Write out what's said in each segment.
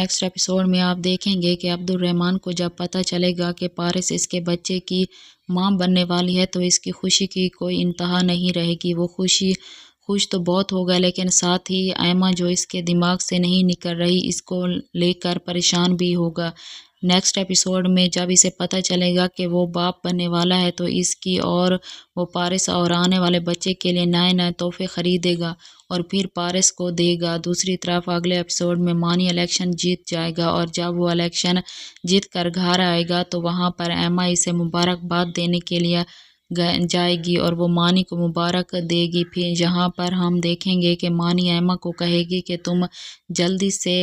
Next episode में आप देखेंगे कि अब्दुर्रहमान को जब पता चलेगा कि पारिस इसके बच्चे की मां बनने वाली है तो इसकी खुशी की कोई इंतहा नहीं रहेगी। वो खुश तो बहुत होगा, लेकिन साथ ही आयमा जो इसके दिमाग से नहीं निकल रही, इसको लेकर परेशान भी होगा। नेक्स्ट एपिसोड में जब इसे पता चलेगा कि वो बाप बनने वाला है तो इसकी और वो पारिस और आने वाले बच्चे के लिए नए नए तोहफे खरीदेगा और फिर पारिस को देगा। दूसरी तरफ अगले एपिसोड में मानी इलेक्शन जीत जाएगा और जब वो इलेक्शन जीत कर घर आएगा तो वहाँ पर एमा इसे मुबारकबाद देने के लिए जाएगी और वो मानी को मुबारक देगी। फिर जहाँ पर हम देखेंगे कि मानी एमा को कहेगी कि तुम जल्दी से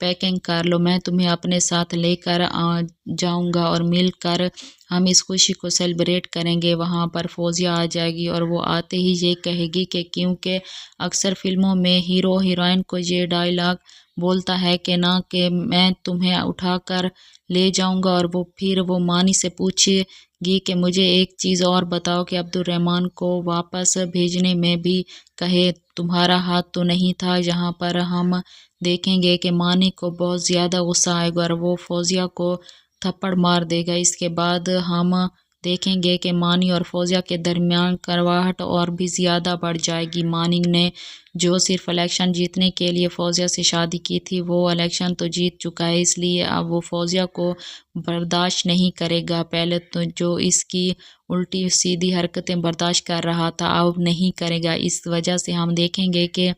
पैकिंग कर लो, मैं तुम्हें अपने साथ लेकर आ जाऊंगा और मिलकर हम इस खुशी को सेलिब्रेट करेंगे। वहाँ पर फौजिया आ जाएगी और वो आते ही ये कहेगी कि क्योंकि अक्सर फिल्मों में हीरो हीरोइन को ये डायलॉग बोलता है कि ना कि मैं तुम्हें उठाकर ले जाऊंगा, और फिर वो मानी से पूछेगी कि मुझे एक चीज़ और बताओ कि अब्दुर्रहमान को वापस भेजने में भी कहे तुम्हारा हाथ तो नहीं था। यहाँ पर हम देखेंगे कि मानी को बहुत ज़्यादा गुस्सा आएगा और वो फौजिया को थप्पड़ मार देगा। इसके बाद हम देखेंगे कि मानी और फौजिया के दरमियान करवाहट और भी ज़्यादा बढ़ जाएगी। मानी ने जो सिर्फ इलेक्शन जीतने के लिए फौजिया से शादी की थी, वो इलेक्शन तो जीत चुका है, इसलिए अब वो फौजिया को बर्दाश्त नहीं करेगा। पहले तो जो इसकी उल्टी सीधी हरकतें बर्दाश्त कर रहा था, अब नहीं करेगा। इस वजह से हम देखेंगे कि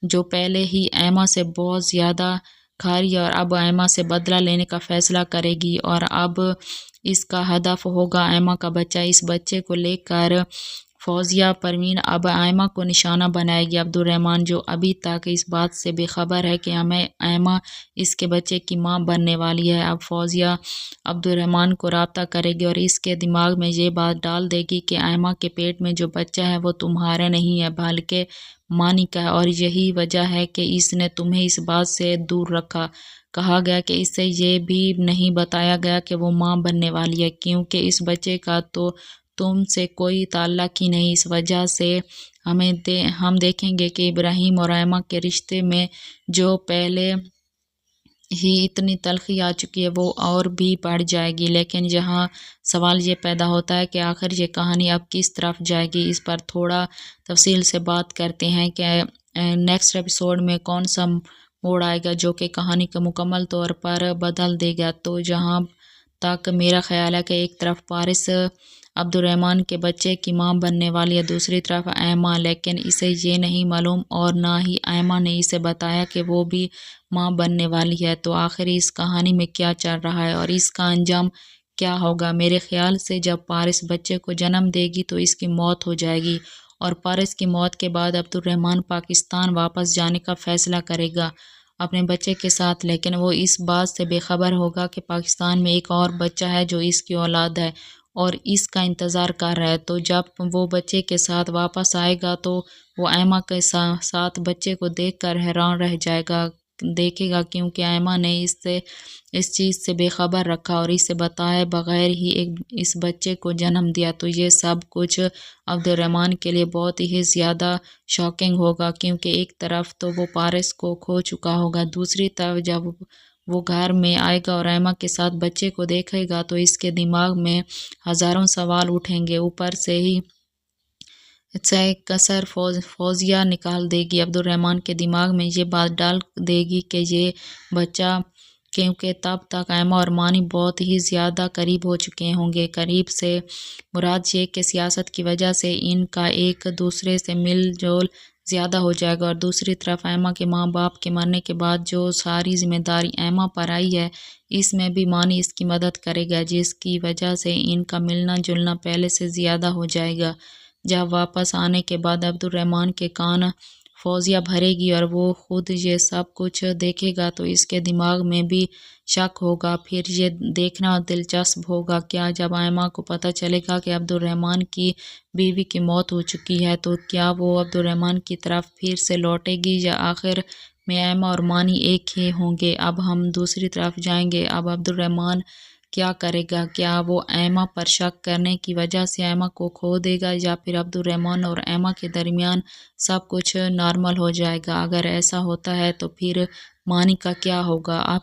जो पहले ही एमा से बहुत ज़्यादा खा रही है और अब एमा से बदला लेने का फ़ैसला करेगी और अब इसका हदफ होगा एमा का बच्चा। इस बच्चे को लेकर फौजिया परवीन अब एमा को निशाना बनाएगी। अब्दुर्रहमान जो अभी तक इस बात से बेखबर है कि हमें एमा इसके बच्चे की मां बनने वाली है, अब फौजिया अब्दुर्रहमान को राब्ता करेगी और इसके दिमाग में ये बात डाल देगी कि एमा के पेट में जो बच्चा है वो तुम्हारा नहीं है बल्कि मानी का है, और यही वजह है कि इसने तुम्हें इस बात से दूर रखा। कहा गया कि इससे ये भी नहीं बताया गया कि वो मां बनने वाली है, क्योंकि इस बच्चे का तो तुमसे कोई ताल्लुक ही नहीं। इस वजह से हम देखेंगे कि इब्राहिम और एमा के रिश्ते में जो पहले ही इतनी तलखी आ चुकी है वो और भी बढ़ जाएगी। लेकिन यहाँ सवाल ये पैदा होता है कि आखिर ये कहानी अब किस तरफ जाएगी। इस पर थोड़ा तफसील से बात करते हैं कि नेक्स्ट एपिसोड में कौन सा मोड़ आएगा जो कि कहानी को मुकम्मल तौर पर बदल देगा। तो जहाँ तक मेरा ख्याल है कि एक तरफ पारिस अब्दुर्रहमान के बच्चे की मां बनने वाली है, दूसरी तरफ एमा, लेकिन इसे ये नहीं मालूम और ना ही एमा ने इसे बताया कि वो भी मां बनने वाली है। तो आखिर इस कहानी में क्या चल रहा है और इसका अंजाम क्या होगा? मेरे ख्याल से जब पारिस बच्चे को जन्म देगी तो इसकी मौत हो जाएगी और पारिस की मौत के बाद अब्दुर्रहमान पाकिस्तान वापस जाने का फ़ैसला करेगा अपने बच्चे के साथ, लेकिन वो इस बात से बेखबर होगा कि पाकिस्तान में एक और बच्चा है जो इसकी औलाद है और इसका इंतज़ार कर रहा है। तो जब वो बच्चे के साथ वापस आएगा तो वो एमा के साथ बच्चे को देखकर हैरान रह देखेगा, क्योंकि एमा ने इस चीज़ से बेखबर रखा और इसे बताए बगैर ही इस बच्चे को जन्म दिया। तो ये सब कुछ अब्दुर्रहमान के लिए बहुत ही ज़्यादा शॉकिंग होगा, क्योंकि एक तरफ तो वो पारिस को खो चुका होगा, दूसरी तरफ जब वो घर में आएगा और एमा के साथ बच्चे को देखेगा तो इसके दिमाग में हज़ारों सवाल उठेंगे। ऊपर से ही कसर फौजिया निकाल देगी, अब्दुर्रहमान के दिमाग में ये बात डाल देगी कि ये बच्चा, क्योंकि तब तक एमा और मानी बहुत ही ज़्यादा करीब हो चुके होंगे। करीब से मुराद ये कि सियासत की वजह से इनका एक दूसरे से मिल जोल ज़्यादा हो जाएगा और दूसरी तरफ एमा के माँ बाप के मरने के बाद जो सारी जिम्मेदारी एमा पर आई है, इसमें भी मानी इसकी मदद करेगा, जिसकी वजह से इनका मिलना जुलना पहले से ज़्यादा हो जाएगा। जब वापस आने के बाद अब्दुर्रहमान के कान फौजिया भरेगी और वो खुद ये सब कुछ देखेगा तो इसके दिमाग में भी शक होगा। फिर ये देखना दिलचस्प होगा क्या जब एमा को पता चलेगा कि अब्दुर्रहमान की बीवी की मौत हो चुकी है तो क्या वो अब्दुर्रहमान की तरफ फिर से लौटेगी या आखिर में एमा और मानी एक ही होंगे। अब हम दूसरी तरफ जाएंगे। अब अब्दुर्रहमान क्या करेगा? क्या वो एमा पर शक करने की वजह से एमा को खो देगा या फिर अब्दुर्रहमान और एमा के दरमियान सब कुछ नॉर्मल हो जाएगा? अगर ऐसा होता है तो फिर مانی کا کیا ہوگا؟ آپ